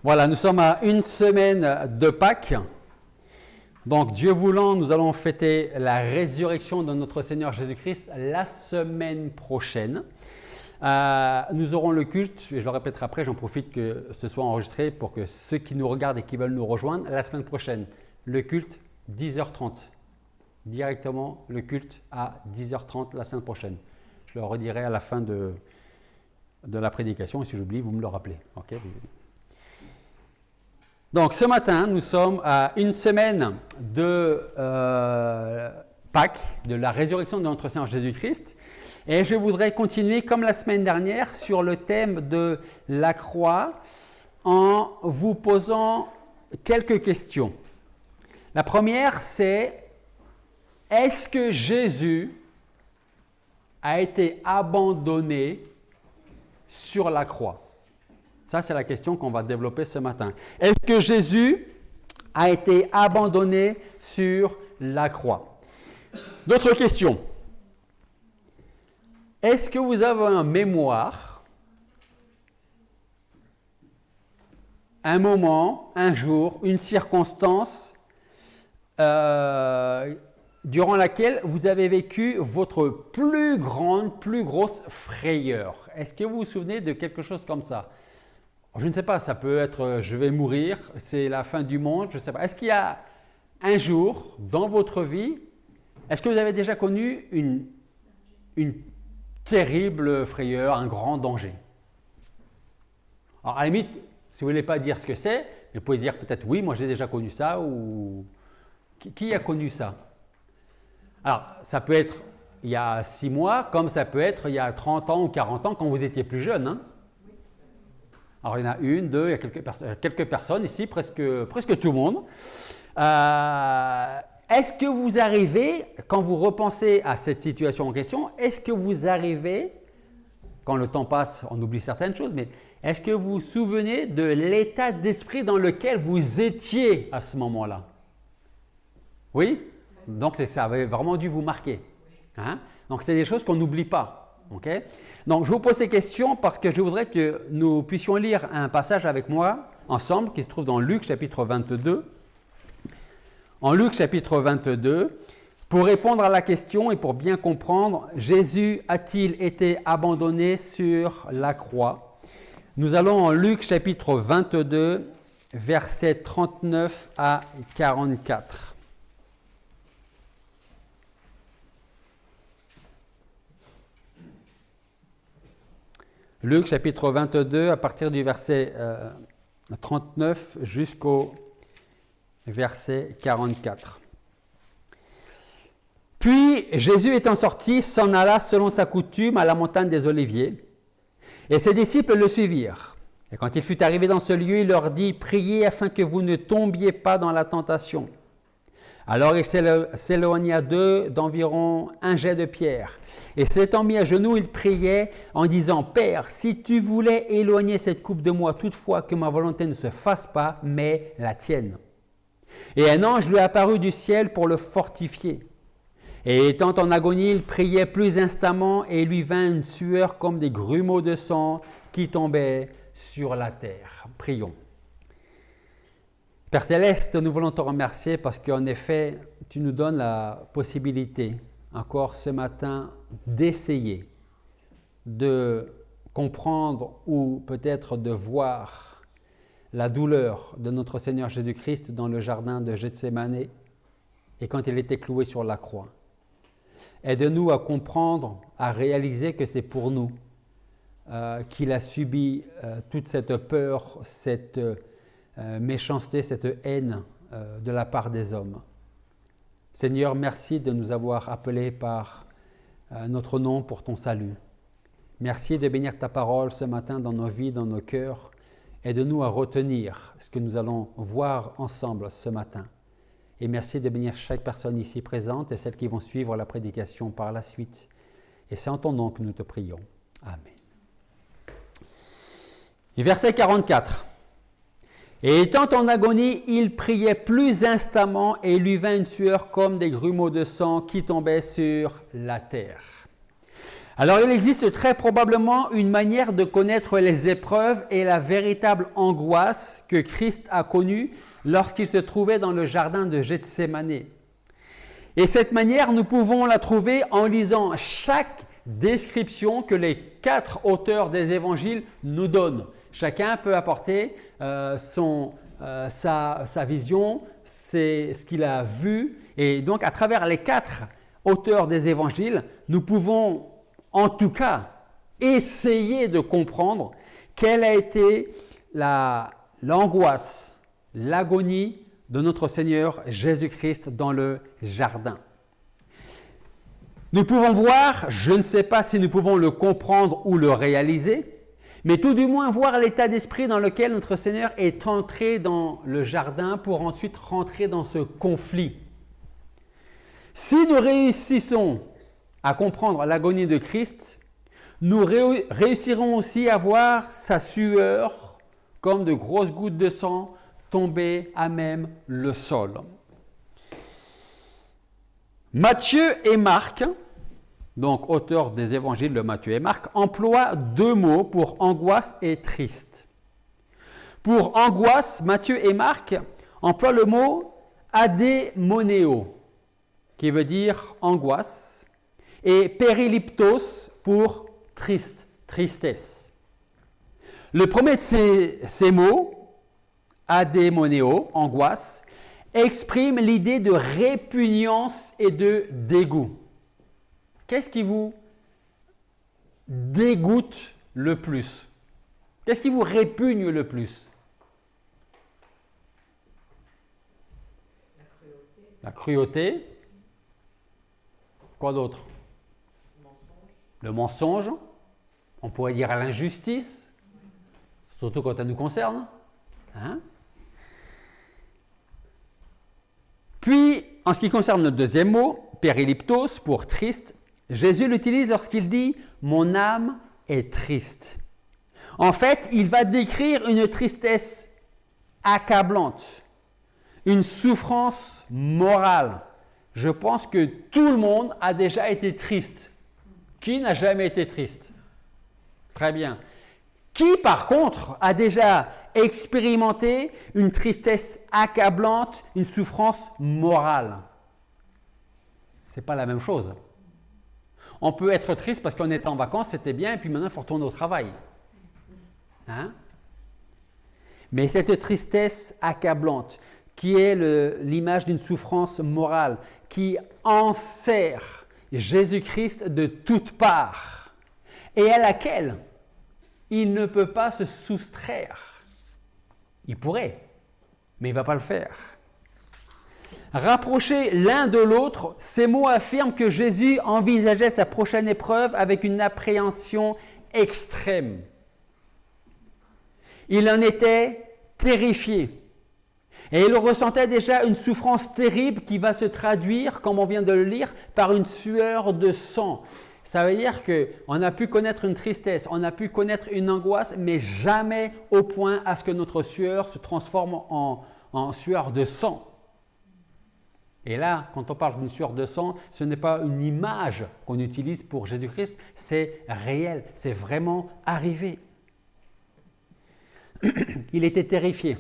Voilà, nous sommes à une semaine de Pâques. Donc, Dieu voulant, nous allons fêter la résurrection de notre Seigneur Jésus-Christ la semaine prochaine. Nous aurons le culte, et je le répéterai après, j'en profite que ce soit enregistré pour que ceux qui nous regardent et qui veulent nous rejoindre, la semaine prochaine, le culte, 10h30. Directement, le culte à 10h30 la semaine prochaine. Je le redirai à la fin de la prédication, et si j'oublie, vous me le rappelez. Okay? Donc, ce matin, nous sommes à une semaine de Pâques, de la résurrection de notre Seigneur Jésus-Christ. Et je voudrais continuer, comme la semaine dernière, sur le thème de la croix, en vous posant quelques questions. La première, c'est: est-ce que Jésus a été abandonné sur la croix? Ça, c'est la question qu'on va développer ce matin. Est-ce que Jésus a été abandonné sur la croix? D'autres questions. Est-ce que vous avez en mémoire un moment, un jour, une circonstance durant laquelle vous avez vécu votre plus grosse frayeur? Est-ce que vous vous souvenez de quelque chose comme ça? Je ne sais pas, ça peut être je vais mourir, c'est la fin du monde, je ne sais pas. Est-ce qu'il y a un jour dans votre vie, est-ce que vous avez déjà connu une terrible frayeur, un grand danger? Alors à la limite, si vous ne voulez pas dire ce que c'est, vous pouvez dire peut-être oui, moi j'ai déjà connu ça, ou qui a connu ça? Alors ça peut être il y a 6 mois, comme ça peut être il y a 30 ans ou 40 ans quand vous étiez plus jeune, hein? Alors, il y en a une, deux, il y a quelques personnes ici, presque tout le monde. Est-ce que vous arrivez, quand vous repensez à cette situation en question, est-ce que vous arrivez, quand le temps passe, on oublie certaines choses, mais est-ce que vous vous souvenez de l'état d'esprit dans lequel vous étiez à ce moment-là? Oui? Donc, c'est que ça avait vraiment dû vous marquer. Hein? Donc, c'est des choses qu'on n'oublie pas. Okay? Donc, je vous pose ces questions parce que je voudrais que nous puissions lire un passage avec moi, ensemble, qui se trouve dans Luc chapitre 22. En Luc chapitre 22, pour répondre à la question et pour bien comprendre, Jésus a-t-il été abandonné sur la croix? Nous allons en Luc chapitre 22, versets 39 à 44. Luc chapitre 22, à partir du verset 39 jusqu'au verset 44. Puis Jésus étant sorti, s'en alla selon sa coutume à la montagne des Oliviers, et ses disciples le suivirent. Et quand il fut arrivé dans ce lieu, il leur dit: priez afin que vous ne tombiez pas dans la tentation. Alors il s'éloigna d'eux d'environ un jet de pierre. Et s'étant mis à genoux, il priait en disant: Père, si tu voulais éloigner cette coupe de moi, toutefois que ma volonté ne se fasse pas, mais la tienne. Et un ange lui apparut du ciel pour le fortifier. Et étant en agonie, il priait plus instamment, et il lui vint une sueur comme des grumeaux de sang qui tombaient sur la terre. Prions. Père Céleste, nous voulons te remercier parce qu'en effet, tu nous donnes la possibilité, encore ce matin, d'essayer de comprendre ou peut-être de voir la douleur de notre Seigneur Jésus-Christ dans le jardin de Gethsémane et quand il était cloué sur la croix. Aide-nous à comprendre, à réaliser que c'est pour nous qu'il a subi toute cette peur, cette méchanceté, cette haine de la part des hommes. Seigneur, merci de nous avoir appelés par notre nom pour ton salut. Merci de bénir ta parole ce matin dans nos vies, dans nos cœurs. Aide-nous à retenir ce que nous allons voir ensemble ce matin. Et merci de bénir chaque personne ici présente et celles qui vont suivre la prédication par la suite. Et c'est en ton nom que nous te prions. Amen. Et verset 44. Et étant en agonie, il priait plus instamment et lui vint une sueur comme des grumeaux de sang qui tombaient sur la terre. Alors il existe très probablement une manière de connaître les épreuves et la véritable angoisse que Christ a connue lorsqu'il se trouvait dans le jardin de Gethsémane. Et cette manière, nous pouvons la trouver en lisant chaque description que les 4 auteurs des évangiles nous donnent. Chacun peut apporter sa vision, ce qu'il a vu. Et donc, à travers les 4 auteurs des évangiles, nous pouvons en tout cas essayer de comprendre quelle a été l'angoisse, l'agonie de notre Seigneur Jésus-Christ dans le jardin. Nous pouvons voir, je ne sais pas si nous pouvons le comprendre ou le réaliser, mais tout du moins voir l'état d'esprit dans lequel notre Seigneur est entré dans le jardin pour ensuite rentrer dans ce conflit. Si nous réussissons à comprendre l'agonie de Christ, nous réussirons aussi à voir sa sueur comme de grosses gouttes de sang tomber à même le sol. Matthieu et Marc, donc auteurs des évangiles de Matthieu et Marc, emploient 2 mots pour angoisse et triste. Pour angoisse, Matthieu et Marc emploient le mot adémonéo, qui veut dire angoisse, et périliptos pour triste, tristesse. Le premier de ces mots, adémonéo, angoisse, exprime l'idée de répugnance et de dégoût. Qu'est-ce qui vous dégoûte le plus? Qu'est-ce qui vous répugne le plus? La cruauté. Quoi d'autre? Le mensonge. On pourrait dire l'injustice, surtout quand ça nous concerne. Hein? Puis, en ce qui concerne le deuxième mot, périliptos, pour triste, Jésus l'utilise lorsqu'il dit « Mon âme est triste ». En fait, il va décrire une tristesse accablante, une souffrance morale. Je pense que tout le monde a déjà été triste. Qui n'a jamais été triste? Très bien. Qui, par contre, a déjà expérimenté une tristesse accablante, une souffrance morale? Ce n'est pas la même chose. On peut être triste parce qu'on était en vacances, c'était bien, et puis maintenant il faut retourner au travail. Hein? Mais cette tristesse accablante, qui est l'image d'une souffrance morale, qui enserre Jésus-Christ de toutes parts, et à laquelle il ne peut pas se soustraire. Il pourrait, mais il ne va pas le faire. Rapprochés l'un de l'autre, ces mots affirment que Jésus envisageait sa prochaine épreuve avec une appréhension extrême. Il en était terrifié. Et il ressentait déjà une souffrance terrible qui va se traduire, comme on vient de le lire, par une sueur de sang. Ça veut dire qu'on a pu connaître une tristesse, on a pu connaître une angoisse, mais jamais au point à ce que notre sueur se transforme en sueur de sang. Et là, quand on parle d'une sueur de sang, ce n'est pas une image qu'on utilise pour Jésus-Christ, c'est réel, c'est vraiment arrivé. Il était terrifié.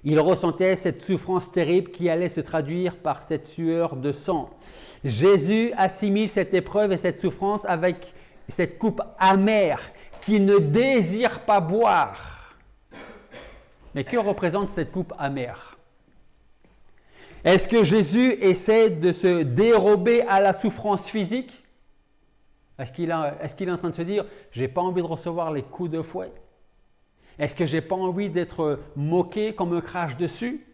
Il ressentait cette souffrance terrible qui allait se traduire par cette sueur de sang. Jésus assimile cette épreuve et cette souffrance avec cette coupe amère qu'il ne désire pas boire. Mais que représente cette coupe amère? Est-ce que Jésus essaie de se dérober à la souffrance physique? Est-ce qu'il est en train de se dire « je n'ai pas envie de recevoir les coups de fouet » ? Est-ce que je n'ai pas envie d'être moqué qu'on me crache dessus?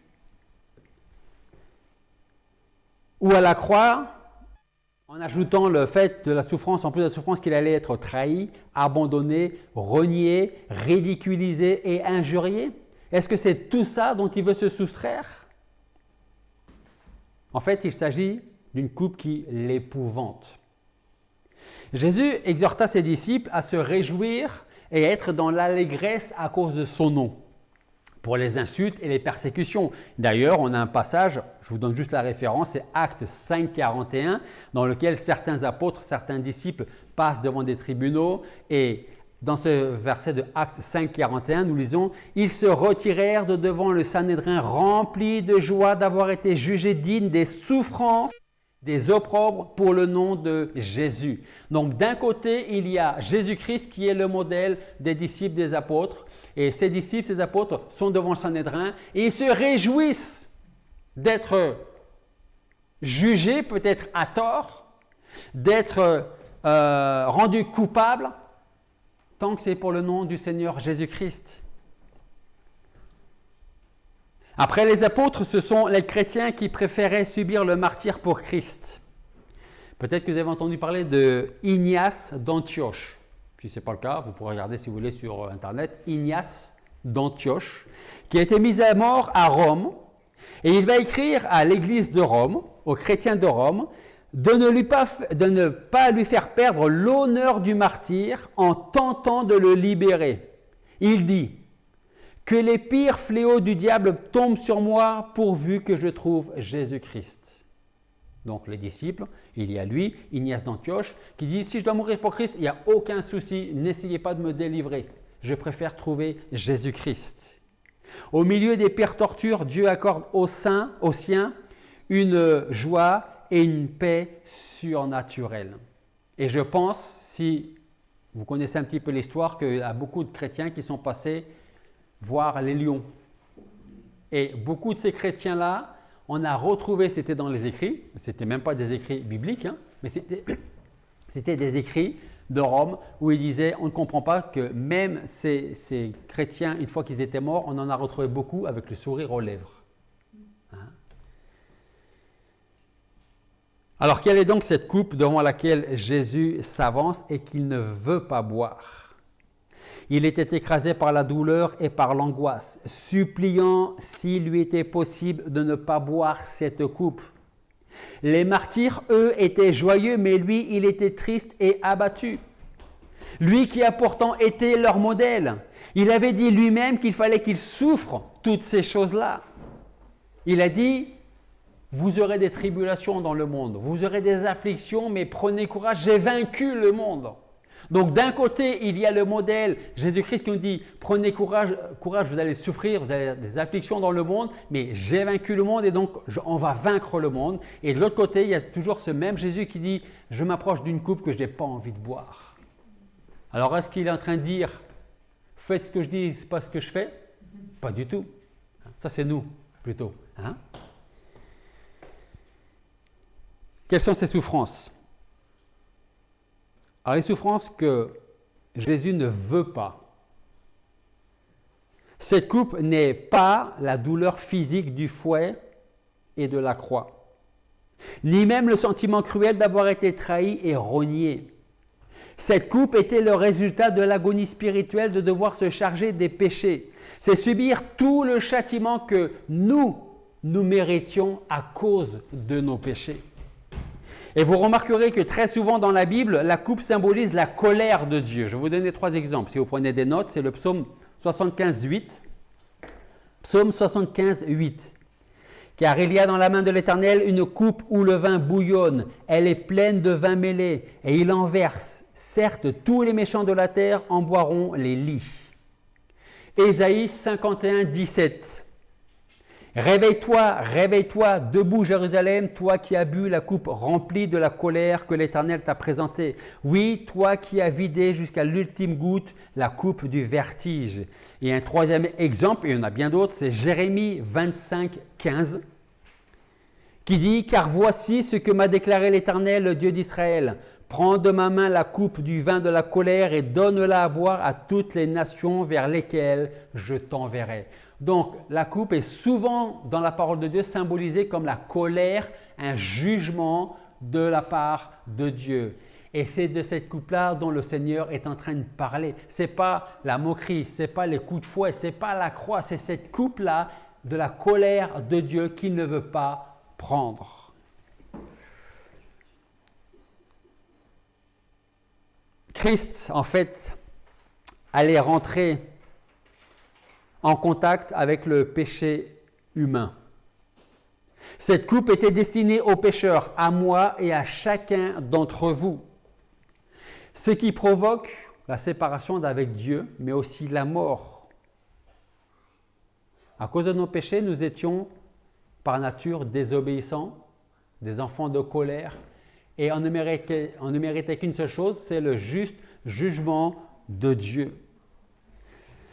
Ou à la croix, en ajoutant le fait de la souffrance, en plus de la souffrance, qu'il allait être trahi, abandonné, renié, ridiculisé et injurié? Est-ce que c'est tout ça dont il veut se soustraire? En fait, il s'agit d'une coupe qui l'épouvante. Jésus exhorta ses disciples à se réjouir et être dans l'allégresse à cause de son nom, pour les insultes et les persécutions. D'ailleurs, on a un passage, je vous donne juste la référence, c'est Actes 5, 41, dans lequel certains apôtres, certains disciples passent devant des tribunaux et dans ce verset de Actes 5, 41, nous lisons « Ils se retirèrent de devant le Sanhédrin remplis de joie d'avoir été jugés dignes des souffrances, des opprobres pour le nom de Jésus. » Donc d'un côté, il y a Jésus-Christ qui est le modèle des disciples des apôtres. Et ces disciples, ces apôtres sont devant le Sanhédrin et ils se réjouissent d'être jugés peut-être à tort, d'être rendus coupables, tant que c'est pour le nom du Seigneur Jésus-Christ. Après les apôtres, ce sont les chrétiens qui préféraient subir le martyre pour Christ. Peut-être que vous avez entendu parler de Ignace d'Antioche. Si ce n'est pas le cas, vous pourrez regarder si vous voulez sur Internet. Ignace d'Antioche, qui a été mis à mort à Rome. Et il va écrire à l'église de Rome, aux chrétiens de Rome, de ne pas lui faire perdre l'honneur du martyre en tentant de le libérer. Il dit « Que les pires fléaux du diable tombent sur moi pourvu que je trouve Jésus-Christ. » Donc les disciples, il y a lui, Ignace d'Antioche, qui dit « Si je dois mourir pour Christ, il n'y a aucun souci, n'essayez pas de me délivrer. Je préfère trouver Jésus-Christ. » Au milieu des pires tortures, Dieu accorde aux siens une joie et une paix surnaturelle. Et je pense, si vous connaissez un petit peu l'histoire, qu'il y a beaucoup de chrétiens qui sont passés voir les lions. Et beaucoup de ces chrétiens-là, on a retrouvé, c'était dans les écrits, ce n'était même pas des écrits bibliques, mais c'était des écrits de Rome où il disait, on ne comprend pas que même ces chrétiens, une fois qu'ils étaient morts, on en a retrouvé beaucoup avec le sourire aux lèvres. Alors, quelle est donc cette coupe devant laquelle Jésus s'avance et qu'il ne veut pas boire? Il était écrasé par la douleur et par l'angoisse, suppliant s'il lui était possible de ne pas boire cette coupe. Les martyrs, eux, étaient joyeux, mais lui, il était triste et abattu. Lui qui a pourtant été leur modèle. Il avait dit lui-même qu'il fallait qu'il souffre toutes ces choses-là. Il a dit, vous aurez des tribulations dans le monde, vous aurez des afflictions, mais prenez courage, j'ai vaincu le monde. Donc d'un côté, il y a le modèle, Jésus-Christ qui nous dit, prenez courage, vous allez souffrir, vous avez des afflictions dans le monde, mais j'ai vaincu le monde et donc on va vaincre le monde. Et de l'autre côté, il y a toujours ce même Jésus qui dit, je m'approche d'une coupe que je n'ai pas envie de boire. Alors est-ce qu'il est en train de dire, faites ce que je dis, c'est pas ce que je fais? Pas du tout. Ça c'est nous, plutôt. Quelles sont ces souffrances? Alors les souffrances que Jésus ne veut pas. Cette coupe n'est pas la douleur physique du fouet et de la croix, ni même le sentiment cruel d'avoir été trahi et rogné. Cette coupe était le résultat de l'agonie spirituelle de devoir se charger des péchés. C'est subir tout le châtiment que nous méritions à cause de nos péchés. Et vous remarquerez que très souvent dans la Bible, la coupe symbolise la colère de Dieu. Je vais vous donner 3 exemples. Si vous prenez des notes, c'est le psaume 75, 8. Psaume 75, 8. Car il y a dans la main de l'Éternel une coupe où le vin bouillonne. Elle est pleine de vin mêlé et il en verse. Certes, tous les méchants de la terre en boiront les lits. Ésaïe 51, 17. Réveille-toi, réveille-toi, debout Jérusalem, toi qui as bu la coupe remplie de la colère que l'Éternel t'a présentée. Oui, toi qui as vidé jusqu'à l'ultime goutte la coupe du vertige. Et un troisième exemple, et il y en a bien d'autres, c'est Jérémie 25, 15, qui dit « Car voici ce que m'a déclaré l'Éternel, le Dieu d'Israël. Prends de ma main la coupe du vin de la colère et donne-la à boire à toutes les nations vers lesquelles je t'enverrai. » Donc, la coupe est souvent dans la parole de Dieu symbolisée comme la colère, un jugement de la part de Dieu. Et c'est de cette coupe-là dont le Seigneur est en train de parler. Ce n'est pas la moquerie, ce n'est pas les coups de fouet, ce n'est pas la croix, c'est cette coupe-là de la colère de Dieu qu'il ne veut pas prendre. Christ, en fait, allait rentrer en contact avec le péché humain. Cette coupe était destinée aux pécheurs, à moi et à chacun d'entre vous. Ce qui provoque la séparation d'avec Dieu, mais aussi la mort. À cause de nos péchés, nous étions par nature désobéissants, des enfants de colère, et on ne méritait qu'une seule chose, c'est le juste jugement de Dieu.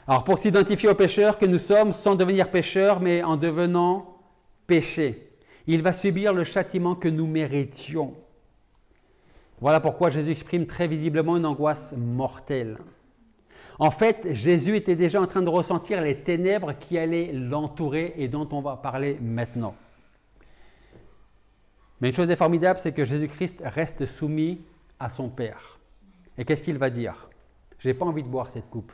Alors pour s'identifier aux pécheurs que nous sommes, sans devenir pécheurs, mais en devenant péché, il va subir le châtiment que nous méritions. Voilà pourquoi Jésus exprime très visiblement une angoisse mortelle. En fait, Jésus était déjà en train de ressentir les ténèbres qui allaient l'entourer et dont on va parler maintenant. Mais une chose est formidable, c'est que Jésus-Christ reste soumis à son Père. Et qu'est-ce qu'il va dire ? Je n'ai pas envie de boire cette coupe.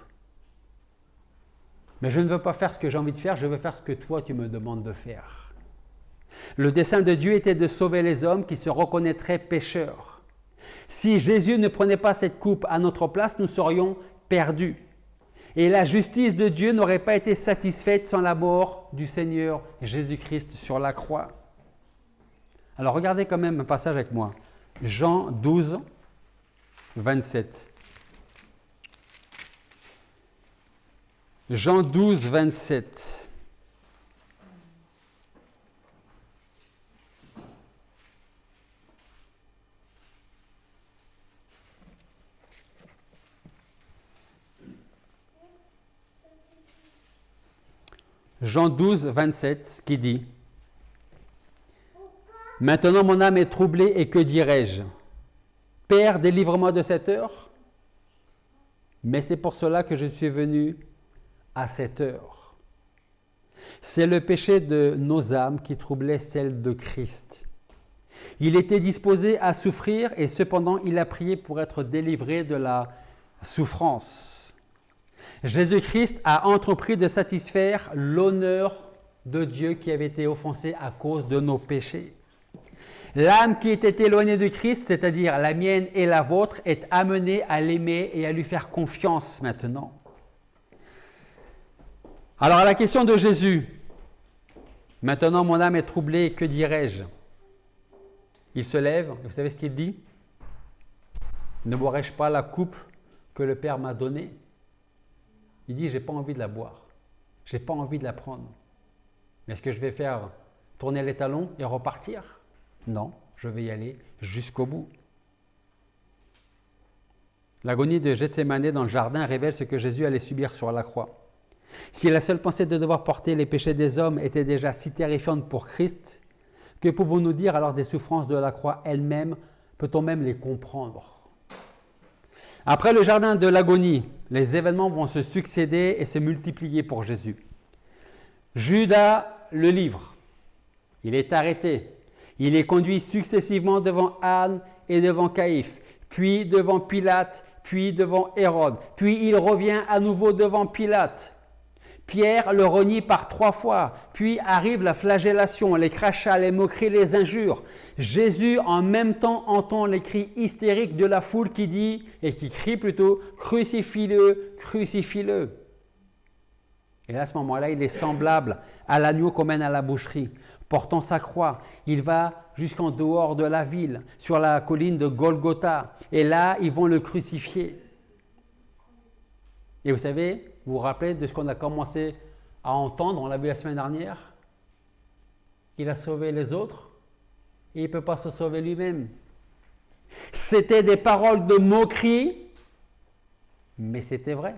Mais je ne veux pas faire ce que j'ai envie de faire, je veux faire ce que toi tu me demandes de faire. Le dessein de Dieu était de sauver les hommes qui se reconnaîtraient pécheurs. Si Jésus ne prenait pas cette coupe à notre place, nous serions perdus. Et la justice de Dieu n'aurait pas été satisfaite sans la mort du Seigneur Jésus-Christ sur la croix. Alors regardez quand même un passage avec moi. Jean 12, 27. Jean 12, 27. Jean 12, 27, qui dit « Maintenant mon âme est troublée et que dirai-je ? Père, délivre-moi de cette heure. Mais c'est pour cela que je suis venu à cette heure. » C'est le péché de nos âmes qui troublait celle de Christ. Il était disposé à souffrir et cependant il a prié pour être délivré de la souffrance. Jésus-Christ a entrepris de satisfaire l'honneur de Dieu qui avait été offensé à cause de nos péchés. L'âme qui était éloignée de Christ, c'est-à-dire la mienne et la vôtre, est amenée à l'aimer et à lui faire confiance maintenant. Alors à la question de Jésus, « Maintenant mon âme est troublée, que dirai-je » Il se lève, et vous savez ce qu'il dit ? « Ne boirai-je pas la coupe que le Père m'a donnée ?» Il dit, j'ai pas envie de la boire, j'ai pas envie de la prendre. Mais est-ce que je vais faire tourner les talons et repartir ? Non, je vais y aller jusqu'au bout. L'agonie de Gethsémanée dans le jardin révèle ce que Jésus allait subir sur la croix. Si la seule pensée de devoir porter les péchés des hommes était déjà si terrifiante pour Christ, que pouvons-nous dire alors des souffrances de la croix elles-mêmes ? Peut-on même les comprendre ? Après le jardin de l'agonie, les événements vont se succéder et se multiplier pour Jésus. Judas le livre. Il est arrêté. Il est conduit successivement devant Anne et devant Caïphe, puis devant Pilate, puis devant Hérode, puis il revient à nouveau devant Pilate. Pierre le renie par 3 fois, puis arrive la flagellation, les crachats, les moqueries, les injures. Jésus en même temps entend les cris hystériques de la foule qui dit, et qui crie plutôt, « Crucifie-le, crucifie-le » Et là, à ce moment-là, il est semblable à l'agneau qu'on mène à la boucherie. Portant sa croix, il va jusqu'en dehors de la ville, sur la colline de Golgotha. Et là, ils vont le crucifier. Et vous savez, vous vous rappelez de ce qu'on a commencé à entendre, on l'a vu la semaine dernière ? Il a sauvé les autres et il ne peut pas se sauver lui-même. C'était des paroles de moquerie, mais c'était vrai.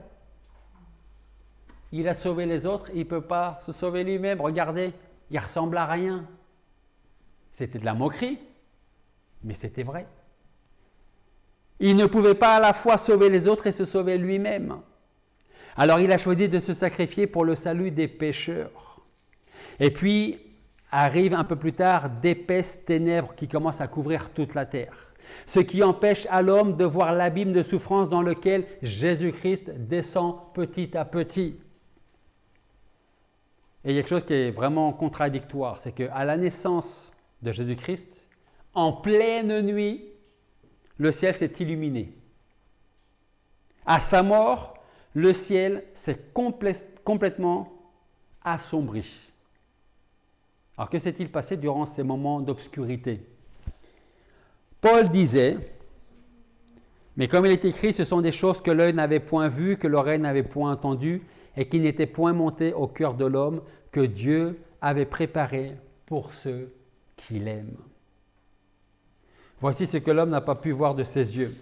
Il a sauvé les autres, il ne peut pas se sauver lui-même. Regardez, il ressemble à rien. C'était de la moquerie, mais c'était vrai. Il ne pouvait pas à la fois sauver les autres et se sauver lui-même. Alors il a choisi de se sacrifier pour le salut des pécheurs. Et puis arrivent un peu plus tard d'épaisses ténèbres qui commencent à couvrir toute la terre. Ce qui empêche à l'homme de voir l'abîme de souffrance dans lequel Jésus-Christ descend petit à petit. Et il y a quelque chose qui est vraiment contradictoire, c'est qu'à la naissance de Jésus-Christ, en pleine nuit, le ciel s'est illuminé. À sa mort, le ciel s'est complètement assombri. Alors que s'est-il passé durant ces moments d'obscurité ? Paul disait Mais comme il est écrit, ce sont des choses que l'œil n'avait point vues, que l'oreille n'avait point entendues, et qui n'étaient point montées au cœur de l'homme, que Dieu avait préparé pour ceux qui l'aiment. Voici ce que l'homme n'a pas pu voir de ses yeux.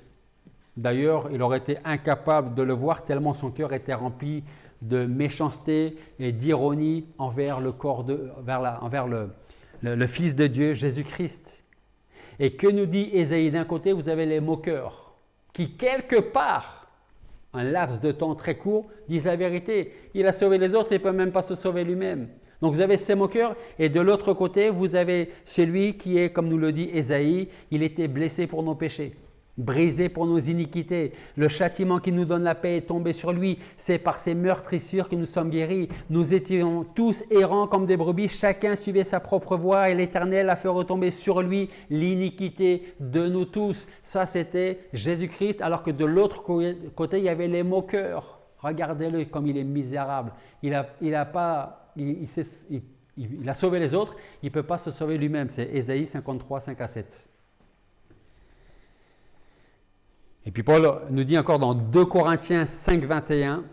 D'ailleurs, il aurait été incapable de le voir tellement son cœur était rempli de méchanceté et d'ironie envers le Fils de Dieu, Jésus-Christ. Et que nous dit Ésaïe? D'un côté, vous avez les moqueurs, qui quelque part, un laps de temps très court, disent la vérité. Il a sauvé les autres, il ne peut même pas se sauver lui-même. Donc vous avez ces moqueurs, et de l'autre côté, vous avez celui qui est, comme nous le dit Ésaïe, il était blessé pour nos péchés, brisé pour nos iniquités. Le châtiment qui nous donne la paix est tombé sur lui. C'est par ses meurtrissures que nous sommes guéris. Nous étions tous errants comme des brebis, chacun suivait sa propre voie, et l'Éternel a fait retomber sur lui l'iniquité de nous tous. Ça, c'était Jésus-Christ, alors que de l'autre côté, il y avait les moqueurs. Regardez-le comme il est misérable. Il a sauvé les autres, il ne peut pas se sauver lui-même. C'est Ésaïe 53, 5 à 7. Et puis Paul nous dit encore dans 2 Corinthiens 5, 21,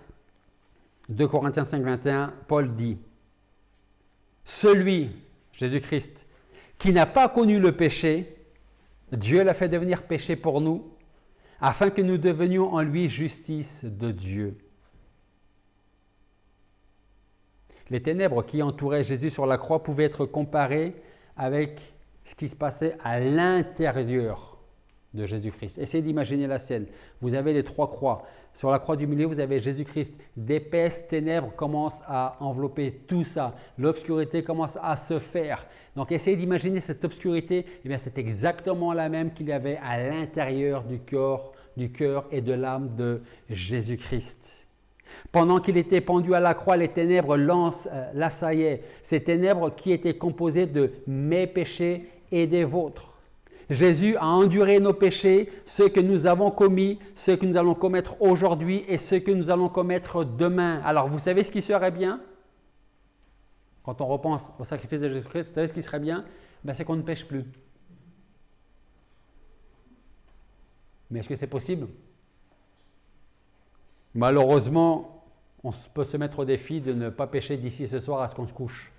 Paul dit « Celui, Jésus-Christ, qui n'a pas connu le péché, Dieu l'a fait devenir péché pour nous, afin que nous devenions en lui justice de Dieu. » Les ténèbres qui entouraient Jésus sur la croix pouvaient être comparées avec ce qui se passait à l'intérieur de Jésus-Christ. Essayez d'imaginer la scène. Vous avez les 3 croix. Sur la croix du milieu, vous avez Jésus-Christ. D'épaisses ténèbres commencent à envelopper tout ça. L'obscurité commence à se faire. Donc essayez d'imaginer cette obscurité. Eh bien, c'est exactement la même qu'il y avait à l'intérieur du cœur et de l'âme de Jésus-Christ. Pendant qu'il était pendu à la croix, les ténèbres l'assaillaient. Ces ténèbres qui étaient composées de mes péchés et des vôtres. Jésus a enduré nos péchés, ceux que nous avons commis, ceux que nous allons commettre aujourd'hui et ceux que nous allons commettre demain. Alors, vous savez ce qui serait bien? Quand on repense au sacrifice de Jésus-Christ, vous savez ce qui serait bien? C'est qu'on ne pêche plus. Mais est-ce que c'est possible? Malheureusement, on peut se mettre au défi de ne pas pécher d'ici ce soir à ce qu'on se couche.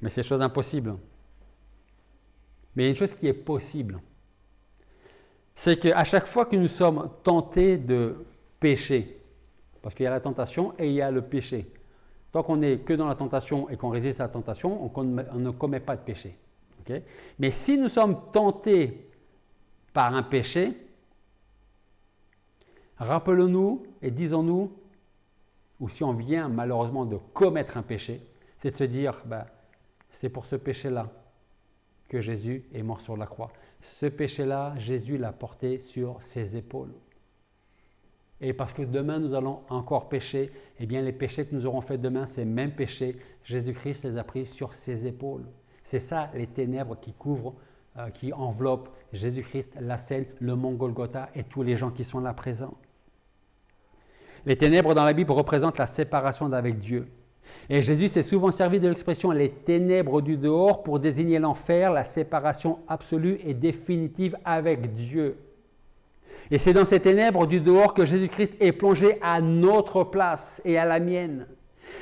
Mais c'est chose impossible. Mais il y a une chose qui est possible. C'est qu'à chaque fois que nous sommes tentés de pécher, parce qu'il y a la tentation et il y a le péché. Tant qu'on n'est que dans la tentation et qu'on résiste à la tentation, on ne commet pas de péché. Okay? Mais si nous sommes tentés par un péché, rappelons-nous et disons-nous, ou si on vient malheureusement de commettre un péché, c'est de se dire, c'est pour ce péché-là que Jésus est mort sur la croix. Ce péché-là, Jésus l'a porté sur ses épaules. Et parce que demain nous allons encore pécher, eh bien les péchés que nous aurons faits demain, ces mêmes péchés, Jésus-Christ les a pris sur ses épaules. C'est ça les ténèbres qui couvrent, qui enveloppent Jésus-Christ, la scène, le mont Golgotha et tous les gens qui sont là présents. Les ténèbres dans la Bible représentent la séparation d'avec Dieu. Et Jésus s'est souvent servi de l'expression « les ténèbres du dehors » pour désigner l'enfer, la séparation absolue et définitive avec Dieu. Et c'est dans ces ténèbres du dehors que Jésus-Christ est plongé à notre place et à la mienne.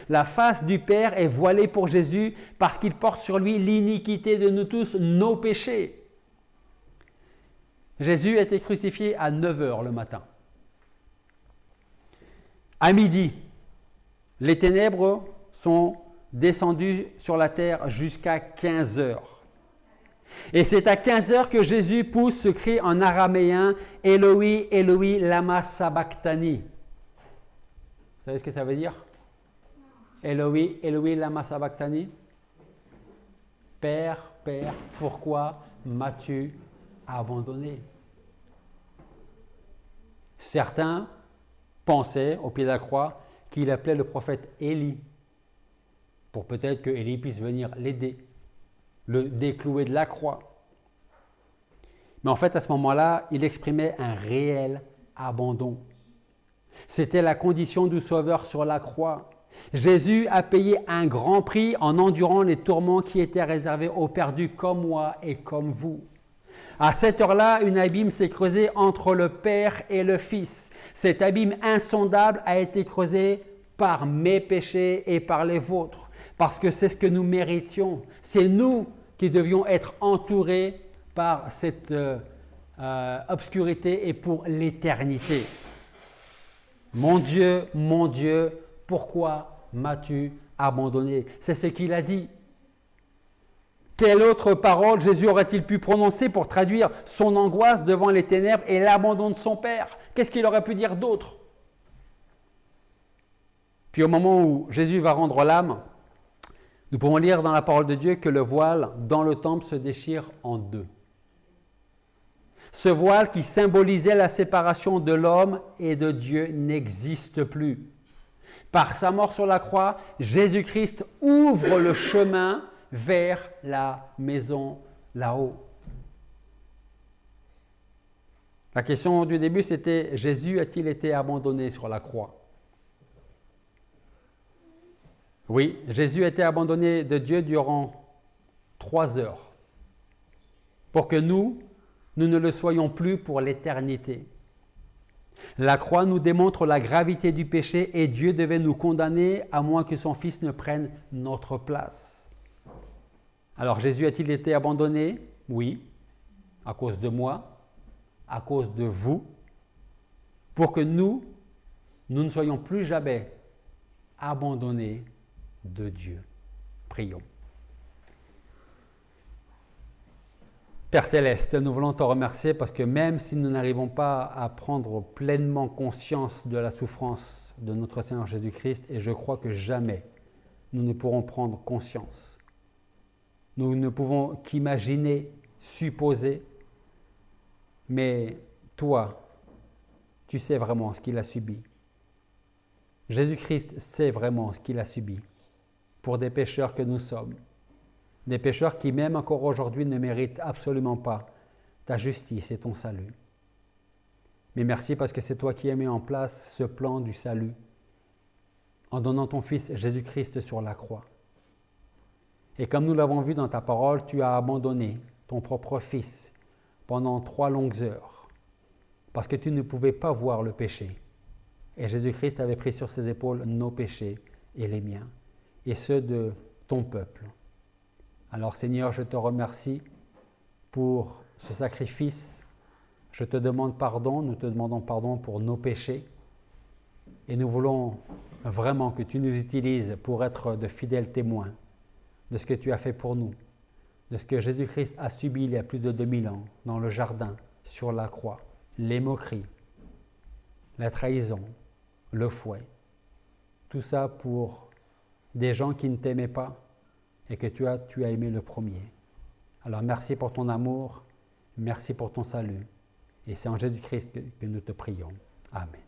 La face du Père est voilée pour Jésus parce qu'il porte sur lui l'iniquité de nous tous, nos péchés. Jésus a été crucifié à 9h le matin. À midi, les ténèbres sont descendues sur la terre jusqu'à 15h. Et c'est à 15h que Jésus pousse ce cri en araméen « Eloi, Eloi, lama sabachthani ». Vous savez ce que ça veut dire? Eloi, Eloi, lama sabachthani. Père, Père, pourquoi m'as-tu abandonné? Certains pensaient au pied de la croix qu'il appelait le prophète Élie, pour peut-être que Élie puisse venir l'aider, le déclouer de la croix. Mais en fait, à ce moment-là, il exprimait un réel abandon. C'était la condition du Sauveur sur la croix. Jésus a payé un grand prix en endurant les tourments qui étaient réservés aux perdus comme moi et comme vous. À cette heure-là, un abîme s'est creusé entre le Père et le Fils. Cet abîme insondable a été creusé par mes péchés et par les vôtres, parce que c'est ce que nous méritions. C'est nous qui devions être entourés par cette obscurité et pour l'éternité. Mon Dieu, pourquoi m'as-tu abandonné? C'est ce qu'il a dit. Quelle autre parole Jésus aurait-il pu prononcer pour traduire son angoisse devant les ténèbres et l'abandon de son Père? Qu'est-ce qu'il aurait pu dire d'autre? Puis au moment où Jésus va rendre l'âme, nous pouvons lire dans la parole de Dieu que le voile dans le temple se déchire en deux. Ce voile qui symbolisait la séparation de l'homme et de Dieu n'existe plus. Par sa mort sur la croix, Jésus-Christ ouvre le chemin vers la maison là-haut. La question du début, c'était: Jésus a-t-il été abandonné sur la croix? Oui, Jésus a été abandonné de Dieu durant 3 heures, pour que nous ne le soyons plus pour l'éternité. La croix nous démontre la gravité du péché et Dieu devait nous condamner à moins que son Fils ne prenne notre place. Alors Jésus a-t-il été abandonné? Oui, à cause de moi, à cause de vous, pour que nous ne soyons plus jamais abandonnés de Dieu. Prions. Père Céleste, nous voulons te remercier parce que même si nous n'arrivons pas à prendre pleinement conscience de la souffrance de notre Seigneur Jésus-Christ, et je crois que jamais nous ne pourrons prendre conscience, nous ne pouvons qu'imaginer, supposer, mais toi, tu sais vraiment ce qu'il a subi. Jésus-Christ sait vraiment ce qu'il a subi pour des pécheurs que nous sommes. Des pécheurs qui, même encore aujourd'hui, ne méritent absolument pas ta justice et ton salut. Mais merci parce que c'est toi qui as mis en place ce plan du salut en donnant ton Fils Jésus-Christ sur la croix. Et comme nous l'avons vu dans ta parole, tu as abandonné ton propre Fils pendant 3 longues heures parce que tu ne pouvais pas voir le péché. Et Jésus-Christ avait pris sur ses épaules nos péchés et les miens, et ceux de ton peuple. Alors Seigneur, je te remercie pour ce sacrifice. Je te demande pardon, nous te demandons pardon pour nos péchés. Et nous voulons vraiment que tu nous utilises pour être de fidèles témoins de ce que tu as fait pour nous, de ce que Jésus-Christ a subi il y a plus de 2000 ans dans le jardin, sur la croix, les moqueries, la trahison, le fouet. Tout ça pour des gens qui ne t'aimaient pas et que tu as aimé le premier. Alors merci pour ton amour, merci pour ton salut. Et c'est en Jésus-Christ que nous te prions. Amen.